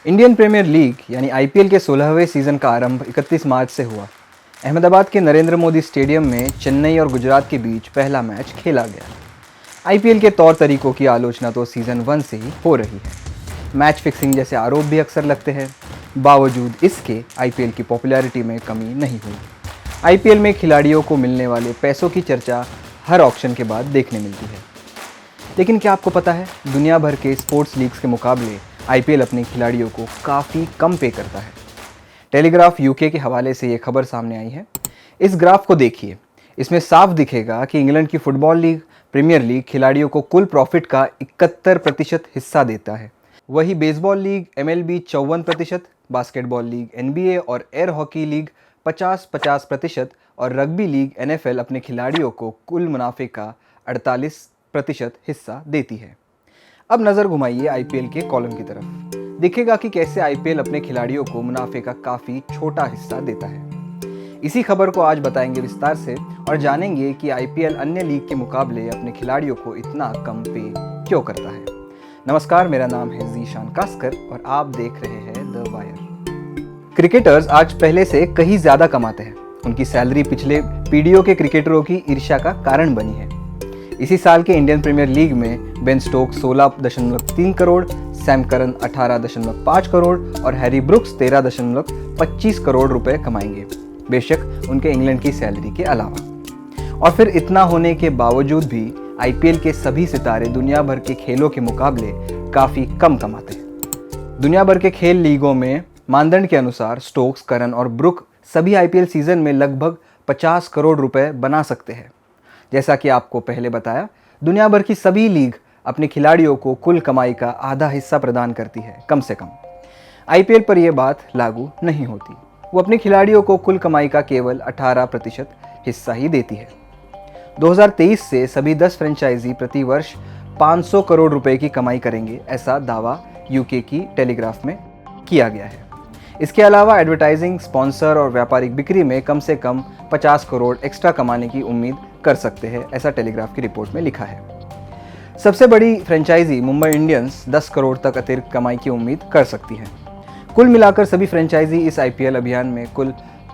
Indian premiere league यानी IPL के 16वें season का आरंभ 31 मार्च से हुआ। अहमदाबाद के नरेंद्र मोदी स्टेडियम में चेन्नई और गुजरात के बीच पहला मैच खेला गया। आईपीएल के तौर तरीकों की आलोचना तो सीज़न 1 से ही हो रही है। मैच फिक्सिंग जैसे आरोप भी अक्सर लगते हैं। बावजूद इसके आईपीएल की पॉपुलैरिटी में कमी नहीं हुई। आईपीएल में खिलाड़ियों को मिलने वाले पैसों की चर्चा हर ऑक्शन के बाद देखने मिलती है। लेकिन क्या आपको पता है, दुनिया भर के स्पोर्ट्स लीग्स के मुकाबले आईपीएल अपने खिलाड़ियों को काफ़ी कम पे करता है। टेलीग्राफ यूके के हवाले से ये खबर सामने आई है। इस ग्राफ को देखिए, इसमें साफ दिखेगा कि इंग्लैंड की फुटबॉल लीग प्रीमियर लीग खिलाड़ियों को कुल प्रॉफिट का 71% हिस्सा देता है। वही baseball league MLB 54%, basketball league NBA और एयर हॉकी लीग 50-50% और रग्बी लीग एनएफएल अपने खिलाड़ियों को कुल मुनाफे का 48% हिस्सा देती है। अब नज़र घुमाइए आईपीएल के कॉलम की तरफ। दिखेगा कि कैसे आईपीएल अपने खिलाड़ियों को मुनाफे का काफ़ी छोटा हिस्सा देता है। इसी खबर को आज बताएंगे विस्तार से और जानेंगे कि आईपीएल अन्य लीग के मुकाबले अपने खिलाड़ियों को इतना कम पे क्यों करता है। नमस्कार, मेरा नाम है जीशान कास्कर और आप देख रहे हैं द वायर। क्रिकेटर्स आज पहले से कहीं ज़्यादा कमाते हैं। उनकी सैलरी पिछले पीढ़ियों के क्रिकेटरों की ईर्ष्या का कारण बनी है। इसी साल के इंडियन प्रीमियर लीग में Ben Stokes 16.3 crore, Sam Curran 18.5 crore और हैरी ब्रुक्स 13.25 करोड़ रुपए कमाएंगे, बेशक उनके इंग्लैंड की सैलरी के अलावा। और फिर इतना होने के बावजूद भी आईपीएल के सभी सितारे दुनिया भर के खेलों के मुकाबले काफ़ी कम कमाते हैं। दुनिया भर के खेल लीगों में मानदंड के अनुसार स्टोक्स, करन और ब्रुक सभी आईपीएल सीजन में लगभग 50 करोड़ रुपए बना सकते हैं। जैसा कि आपको पहले बताया, दुनिया भर की सभी लीग अपने खिलाड़ियों को कुल कमाई का आधा हिस्सा प्रदान करती है, कम से कम। आईपीएल पर यह बात लागू नहीं होती। वो अपने खिलाड़ियों को कुल कमाई का केवल 18% हिस्सा ही देती है। 2023 से सभी 10 फ्रेंचाइजी प्रति वर्ष 500 करोड़ रुपए की कमाई करेंगे, ऐसा दावा यूके की टेलीग्राफ में किया गया है। इसके अलावा एडवर्टाइजिंग, स्पॉन्सर और व्यापारिक बिक्री में कम से कम 50 करोड़ एक्स्ट्रा कमाने की उम्मीद कर सकते हैं, ऐसा टेलीग्राफ की रिपोर्ट में लिखा है। सबसे बड़ी फ्रेंचाइजी मुंबई इंडियंस 10 करोड़ तक अतिरिक्त कमाई की उम्मीद कर सकती है। कुल मिलाकर सभी फ्रेंचाइजी इस आईपीएल अभियान में कुल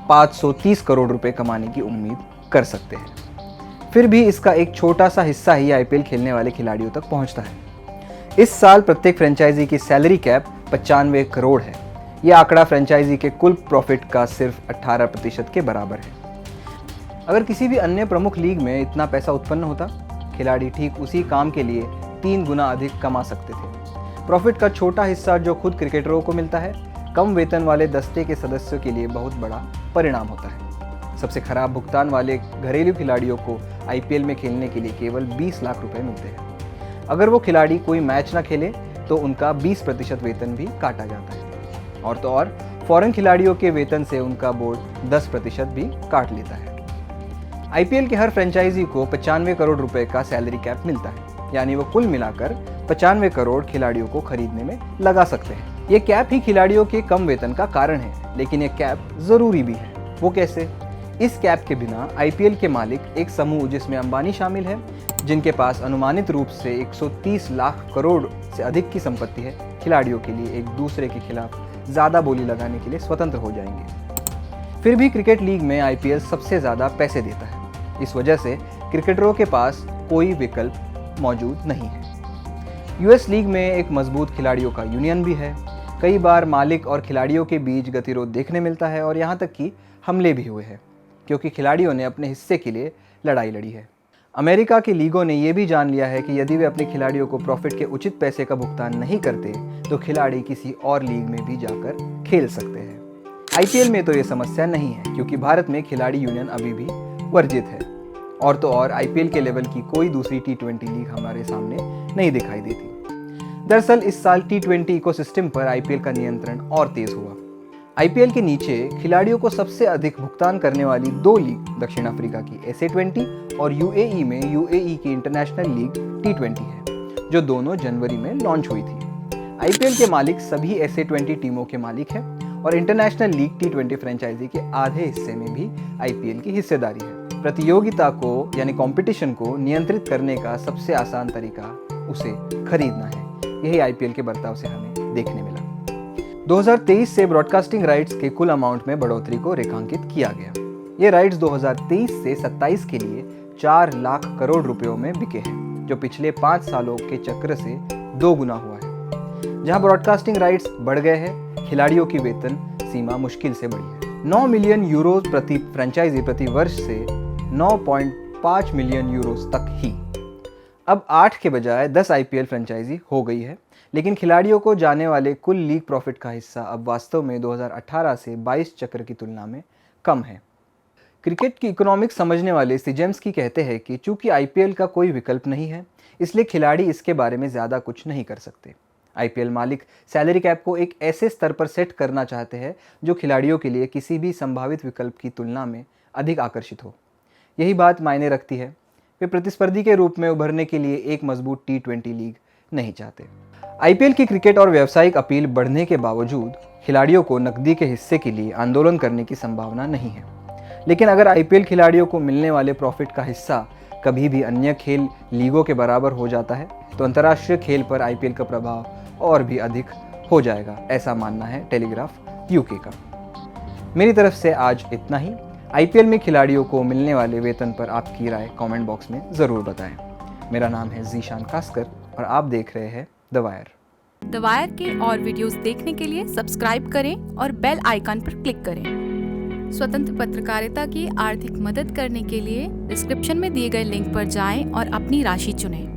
530 करोड़ रुपए कमाने की उम्मीद कर सकते हैं। फिर भी इसका एक छोटा सा हिस्सा ही आईपीएल खेलने वाले खिलाड़ियों तक पहुंचता है। इस साल प्रत्येक फ्रेंचाइजी की सैलरी कैप 95 करोड़ है। यह आंकड़ा फ्रेंचाइजी के कुल प्रॉफिट का सिर्फ 18% के बराबर है। अगर किसी भी अन्य प्रमुख लीग में इतना पैसा उत्पन्न होता, खिलाड़ी ठीक उसी काम के लिए 3 गुना अधिक कमा सकते थे। प्रॉफिट का छोटा हिस्सा जो खुद क्रिकेटरों को मिलता है, कम वेतन वाले दस्ते के सदस्यों के लिए बहुत बड़ा परिणाम होता है। सबसे खराब भुगतान वाले घरेलू खिलाड़ियों को आईपीएल में खेलने के लिए केवल 20 लाख रुपए मिलते हैं। अगर वो खिलाड़ी कोई मैच ना खेले तो उनका 20% वेतन भी काटा जाता है। और तो और फॉरेन खिलाड़ियों के वेतन से उनका बोर्ड 10% भी काट लेता है। आईपीएल के हर फ्रेंचाइजी को 95 करोड़ रुपए का सैलरी कैप मिलता है, यानी वो कुल मिलाकर 95 करोड़ खिलाड़ियों को खरीदने में लगा सकते हैं। ये कैप ही खिलाड़ियों के कम वेतन का कारण है, लेकिन ये कैप जरूरी भी है। वो कैसे? इस कैप के बिना आईपीएल के मालिक, एक समूह जिसमें अंबानी शामिल है, जिनके पास अनुमानित रूप से 130 लाख करोड़ से अधिक की संपत्ति है, खिलाड़ियों के लिए एक दूसरे के खिलाफ ज्यादा बोली लगाने के लिए स्वतंत्र हो जाएंगे। फिर भी क्रिकेट लीग में आईपीएल सबसे ज्यादा पैसे देता है। इस वजह से क्रिकेटरों के पास कोई विकल्प मौजूद नहीं है। यूएस लीग में एक मजबूत खिलाड़ियों का यूनियन भी है। कई बार मालिक और खिलाड़ियों के बीच गतिरोध देखने मिलता है और यहाँ तक कि हमले भी हुए हैं, क्योंकि खिलाड़ियों ने अपने हिस्से के लिए लड़ाई लड़ी है। अमेरिका की लीगों ने यह भी जान लिया है कि यदि वे अपने खिलाड़ियों को प्रॉफिट के उचित पैसे का भुगतान नहीं करते तो खिलाड़ी किसी और लीग में भी जाकर खेल सकते हैं। आईपीएल में तो ये समस्या नहीं है, क्योंकि भारत में खिलाड़ी यूनियन अभी भी वर्जित है। और तो और आईपीएल के लेवल की कोई दूसरी टी20 लीग हमारे सामने नहीं दिखाई देती। दरअसल इस साल टी20 इकोसिस्टम पर आईपीएल का नियंत्रण और तेज हुआ। आईपीएल के नीचे खिलाड़ियों को सबसे अधिक भुगतान करने वाली 2 लीग दक्षिण अफ्रीका की SA20 और यूएई में यूएई की इंटरनेशनल लीग टी20 है, जो दोनों जनवरी में लॉन्च हुई थी। आईपीएल के मालिक सभी SA20 टीमों के मालिक हैं और इंटरनेशनल लीग टी20 फ्रेंचाइजी के आधे हिस्से में भी आईपीएल की हिस्सेदारी है। प्रतियोगिता को यानी कंपटीशन को नियंत्रित करने का सबसे आसान तरीका उसे खरीदना है। यही आईपीएल के बर्ताव से हमें देखने मिला। 2023 से ब्रॉडकास्टिंग राइट्स के कुल अमाउंट में बढ़ोतरी को रेखांकित किया गया। ये राइट्स 2023 से 27 के लिए 4 लाख करोड़ रुपयों में बिके हैं, जो पिछले 5 सालों के चक्र से 2 गुना हुआ है। जहां ब्रॉडकास्टिंग राइट्स बढ़ गए हैं, खिलाड़ियों की वेतन सीमा मुश्किल से बढ़ी है। 9 मिलियन यूरो प्रति फ्रेंचाइजी प्रति वर्ष से 9.5 मिलियन यूरोस तक ही। अब 8 के बजाय 10 आईपीएल फ्रेंचाइजी हो गई है, लेकिन खिलाड़ियों को जाने वाले कुल लीग प्रॉफिट का हिस्सा अब वास्तव में 2018 से 22 चक्र की तुलना में कम है। क्रिकेट की इकोनॉमिक्स समझने वाले सिजेम्स्की कहते हैं कि चूंकि आईपीएल का कोई विकल्प नहीं है, इसलिए खिलाड़ी इसके बारे में ज़्यादा कुछ नहीं कर सकते। आईपीएल मालिक सैलरी कैप को एक ऐसे स्तर पर सेट करना चाहते हैं जो खिलाड़ियों के लिए किसी भी संभावित विकल्प की तुलना में अधिक आकर्षित हो। यही बात मायने रखती है। वे प्रतिस्पर्धी के रूप में उभरने के लिए एक मजबूत T20 लीग नहीं चाहते। आईपीएल की क्रिकेट और व्यावसायिक अपील बढ़ने के बावजूद खिलाड़ियों को नकदी के हिस्से के लिए आंदोलन करने की संभावना नहीं है। लेकिन अगर आईपीएल खिलाड़ियों को मिलने वाले प्रॉफिट का हिस्सा कभी भी अन्य खेल लीगों के बराबर हो जाता है, तो अंतर्राष्ट्रीय खेल पर आईपीएल का प्रभाव और भी अधिक हो जाएगा, ऐसा मानना है टेलीग्राफ यूके का। मेरी तरफ से आज इतना ही। आईपीएल में खिलाड़ियों को मिलने वाले वेतन पर आपकी राय कमेंट बॉक्स में ज़रूर बताएं। मेरा नाम है ज़ीशान कास्कर और आप देख रहे हैं द वायर। द वायर के और वीडियोस देखने के लिए सब्सक्राइब करें और बेल आइकन पर क्लिक करें। स्वतंत्र पत्रकारिता की आर्थिक मदद करने के लिए डिस्क्रिप्शन में दिए गए लिंक पर जाएं और अपनी राशि चुनें।